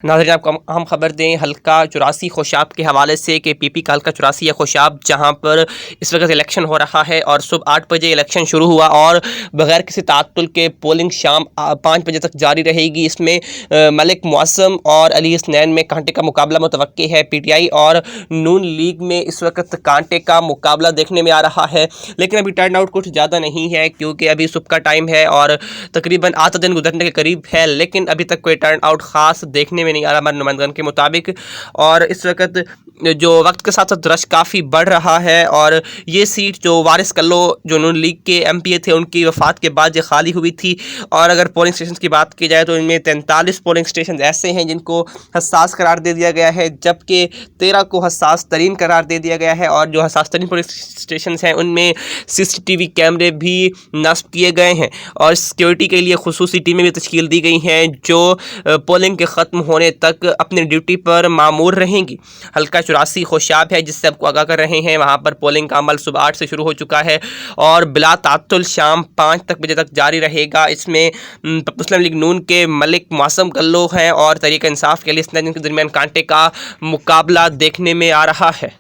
ناظرین آپ کو ہم خبر دیں حلقہ 84 خوشاب کے حوالے سے کہ پی پی کا حلقہ 84 ہے خوشاب، جہاں پر اس وقت الیکشن ہو رہا ہے اور صبح 8 بجے الیکشن شروع ہوا اور بغیر کسی تعطل کے پولنگ شام 5 بجے تک جاری رہے گی۔ اس میں ملک معصم اور علی حسنین میں کانٹے کا مقابلہ متوقع ہے۔ پی ٹی آئی اور نون لیگ میں اس وقت کانٹے کا مقابلہ دیکھنے میں آ رہا ہے، لیکن ابھی ٹرن آؤٹ کچھ زیادہ نہیں ہے کیونکہ ابھی صبح کا ٹائم ہے اور تقریباً آدھا دن گزرنے کے قریب ہے، لیکن ابھی تک کوئی ٹرن آؤٹ خاص دیکھنے میں نہیں آ رہا ہمارے نمائندگان کے مطابق۔ اور اس وقت جو وقت کے ساتھ ساتھ رش کافی بڑھ رہا ہے اور یہ سیٹ جو وارث کلو جو نون لیگ کے ایم پی اے تھے ان کی وفات کے بعد یہ خالی ہوئی تھی، اور اگر پولنگ سٹیشنز کی بات کی جائے تو ان میں 43 پولنگ سٹیشنز ایسے ہیں جن کو حساس قرار دے دیا گیا ہے، جبکہ 13 کو حساس ترین قرار دے دیا گیا ہے، اور جو حساس ترین پولنگ سٹیشنز ہیں ان میں CCTV کیمرے بھی نصب کیے گئے ہیں اور سیکیورٹی کے لیے خصوصی ٹیمیں بھی تشکیل دی گئی ہیں جو پولنگ کے ختم ہونے تک اپنی ڈیوٹی پر مامور رہیں گی۔ حلقہ 84 خوشاب ہے جس سے آپ کو آگاہ کر رہے ہیں، وہاں پر پولنگ کا عمل صبح 8 سے شروع ہو چکا ہے اور بلا تعطل شام 5 بجے تک جاری رہے گا۔ اس میں مسلم لیگ نون کے ملک معصم کلو ہیں اور تحریک انصاف کے علی حسنین کے درمیان کانٹے کا مقابلہ دیکھنے میں آ رہا ہے۔